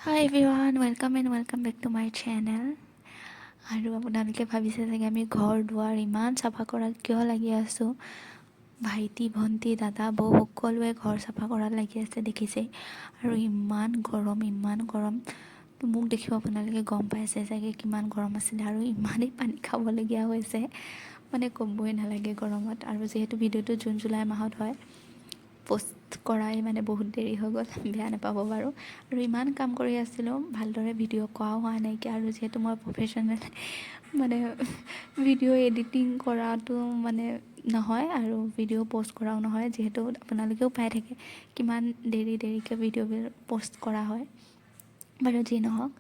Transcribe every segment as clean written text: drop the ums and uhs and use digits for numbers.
Hi everyone, welcome back to my channel. আৰু আপোনালোকে ভাবিছে চাগে আমি ঘৰ দুৱাৰ ইমান চাফা কৰা কিয় লাগি আছোঁ। ভাইটি ভণ্টি দাদা বৌ সকলোৱে ঘৰ চাফা কৰাত লাগি আছে দেখিছে। আৰু ইমান গৰম মোক দেখিব আপোনালোকে গম পাইছে চাগে কিমান গৰম আছিলে আৰু ইমানেই পানী খাবলগীয়া হৈছে মানে ক'বই নালাগে গৰমত। আৰু যিহেতু ভিডিঅ'টো জুন জুলাই মাহত হয়, পোষ্ট কৰাই মানে বহুত দেৰি হৈ গ'ল, বেয়া নাপাব বাৰু। আৰু ইমান কাম কৰি আছিলোঁ, ভালদৰে ভিডিঅ' কৰাও হোৱা নাইকিয়া। আৰু যিহেতু মই প্ৰফেশ্যনেল মানে ভিডিঅ' এডিটিং কৰাটো মানে নহয় আৰু ভিডিঅ' প'ষ্ট কৰাও নহয়, যিহেতু আপোনালোকেও পাই থাকে কিমান দেৰিকৈ ভিডিঅ'বোৰ প'ষ্ট কৰা হয়। বাৰু যি নহওক,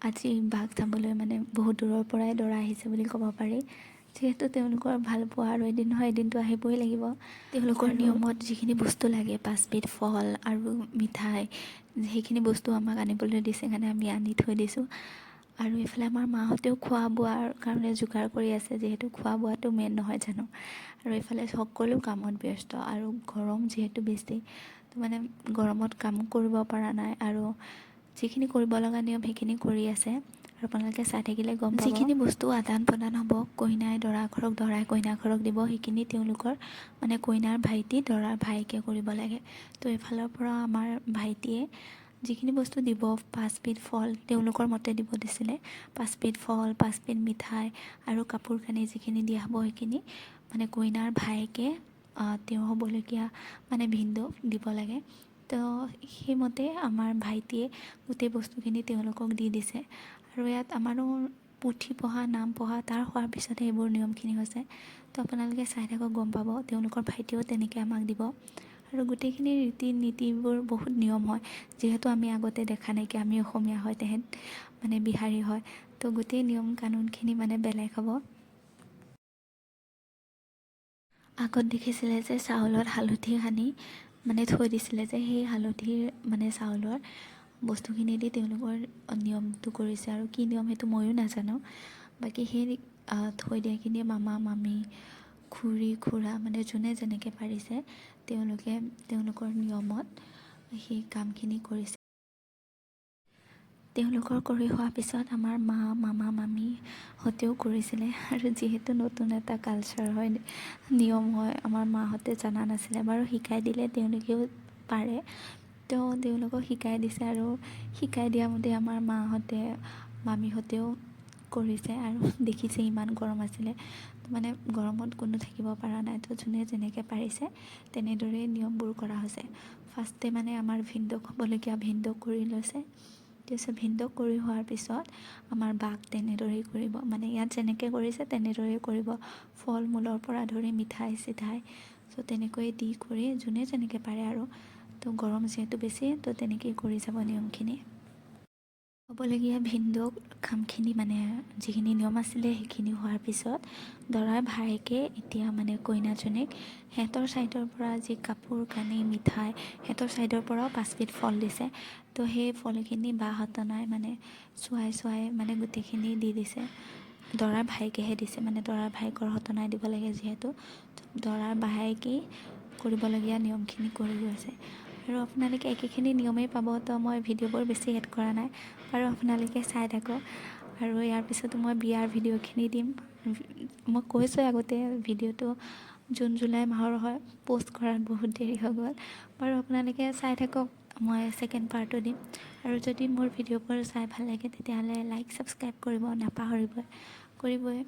আজি বাঘ চাবলৈ মানে বহুত দূৰৰ পৰাই দৰা আহিছে বুলি ক'ব পাৰি। যিহেতু তেওঁলোকৰ ভাল পোৱা আৰু এদিন নহয় এদিনটো আহিবই লাগিব। তেওঁলোকৰ নিয়মত যিখিনি বস্তু লাগে, 5 বিধ ফল আৰু মিঠাই, সেইখিনি বস্তু আমাক আনিবলৈ দিছে কাৰণে আমি আনি থৈ দিছোঁ। আৰু এইফালে আমাৰ মাহঁতেও খোৱা বোৱাৰ কাৰণে যোগাৰ কৰি আছে, যিহেতু খোৱা বোৱাটো মেইন নহয় জানো। আৰু এইফালে সকলো কামত ব্যস্ত আৰু গৰম যিহেতু বেছি, তো মানে গৰমত কামো কৰিব পৰা নাই। আৰু যিখিনি কৰিব লগা নিয়ম সেইখিনি কৰি আছে। আৰু আপোনালোকে চাই থাকিলে গম পাব, যিখিনি বস্তু আদান প্ৰদান হ'ব, কইনাই দৰা ঘৰক, দৰাই কইনা ঘৰক দিব, সেইখিনি তেওঁলোকৰ মানে কইনাৰ ভাইটি দৰাৰ ভাইকে কৰিব লাগে। তো এইফালৰ পৰা আমাৰ ভাইটিয়ে যিখিনি বস্তু দিব, 5 বিধ ফল তেওঁলোকৰ মতে দিব দিছিলে। 5 বিধ ফল, 5 বিধ মিঠাই আৰু কাপোৰ কানি যিখিনি দিয়া হ'ব সেইখিনি মানে কইনাৰ ভাইকে তেওঁ হ'বলগীয়া মানে ভিনদেউক দিব লাগে। তো সেইমতে আমাৰ ভাইটিয়ে গোটেই বস্তুখিনি তেওঁলোকক দি দিছে। আৰু ইয়াত আমাৰো পুথি পঢ়া, নাম পঢ়া, তাৰ হোৱাৰ পিছতহে এইবোৰ নিয়মখিনি হৈছে। তো আপোনালোকে চাই থাকক গম পাব, তেওঁলোকৰ ভাইটিয়েও তেনেকৈ আমাক দিব। আৰু গোটেইখিনি ৰীতি নীতিবোৰ বহুত নিয়ম হয়, যিহেতু আমি আগতে দেখা নাইকিয়া, আমি অসমীয়া হয়, তেহেঁত মানে বিহাৰী হয়। তো গোটেই নিয়ম কানুনখিনি মানে বেলেগ হ'ব। আগত দেখিছিলে যে চাউলত হালধি সানি মানে থৈ দিছিলে, যে সেই হালধিৰ মানে চাউলৰ বস্তুখিনি দি তেওঁলোকৰ নিয়মটো কৰিছে। আৰু কি নিয়ম সেইটো ময়ো নাজানো। বাকী সেই থৈ দিয়াখিনিয়ে মামা মামী, খুৰী খুৰা মানে যোনে যেনেকৈ পাৰিছে তেওঁলোকে তেওঁলোকৰ নিয়মত সেই কামখিনি কৰিছে। তেওঁলোকৰ কৰি হোৱাৰ পিছত আমাৰ মা মামা মামীহঁতেও কৰিছিলে। আৰু যিহেতু নতুন এটা কালচাৰ হয়, নিয়ম হয়, আমাৰ মাহঁতে জনা নাছিলে, বাৰু শিকাই দিলে তেওঁলোকেও পাৰে। তো তেওঁলোকক শিকাই দিছে আৰু শিকাই দিয়া মতে আমাৰ মাহঁতে মামীহঁতেও কৰিছে। আৰু দেখিছে ইমান গৰম আছিলে, তো মানে গৰমত কোনো থাকিব পৰা নাই। তো যোনে যেনেকৈ পাৰিছে তেনেদৰেই নিয়মবোৰ কৰা হৈছে। ফাৰ্ষ্টে মানে আমাৰ ভিনদেউক হ'বলগীয়া ভিনদেউক কৰি লৈছে। তাৰপিছত ভিনদেউক কৰি হোৱাৰ পিছত আমাৰ বাক তেনেদৰেই কৰিব, মানে ইয়াত যেনেকৈ কৰিছে তেনেদৰেই কৰিব। ফল মূলৰ পৰা ধৰি মিঠাই চিঠাই চ' তেনেকৈ দি কৰি যোনে যেনেকৈ পাৰে আৰু। তো গৰম যিহেতু বেছি, তো তেনেকেই কৰি যাব নিয়মখিনি। হ'বলগীয়া ভিনদেউক কামখিনি মানে যিখিনি নিয়ম আছিলে সেইখিনি হোৱাৰ পিছত দৰাৰ ভায়েকে এতিয়া মানে কইনাজনীক সিহঁতৰ ছাইডৰ পৰা যি কাপোৰ কানি মিঠাই, সিহঁতৰ ছাইডৰ পৰাও 5 বিধ ফল দিছে। তো সেই ফলখিনি বাহঁত নাই মানে চোৱাই মানে গোটেইখিনি দি দিছে। দৰাৰ ভায়েকেহে দিছে, মানে দৰাৰ ভায়েকৰ হতনাই দিব লাগে, যিহেতু দৰাৰ ভায়েকেই কৰিবলগীয়া নিয়মখিনি কৰি গৈছে। আৰু আপোনালোকে একেখিনি নিয়মেই পাব, তো মই ভিডিঅ'বোৰ বেছি এড কৰা নাই, আৰু আপোনালোকে চাই থাকক। আৰু ইয়াৰ পিছতো মই বিয়াৰ ভিডিঅ'খিনি দিম। মই কৈছোঁৱে আগতে ভিডিঅ'টো জুন জুলাই মাহৰ হয়, প'ষ্ট কৰাত বহুত দেৰি হৈ গ'ল। বাৰু আপোনালোকে চাই থাকক, মই ছেকেণ্ড পাৰ্টটো দিম। আৰু যদি মোৰ ভিডিঅ'বোৰ চাই ভাল লাগে তেতিয়াহ'লে লাইক ছাবস্ক্ৰাইব কৰিব নাপাহৰিবই।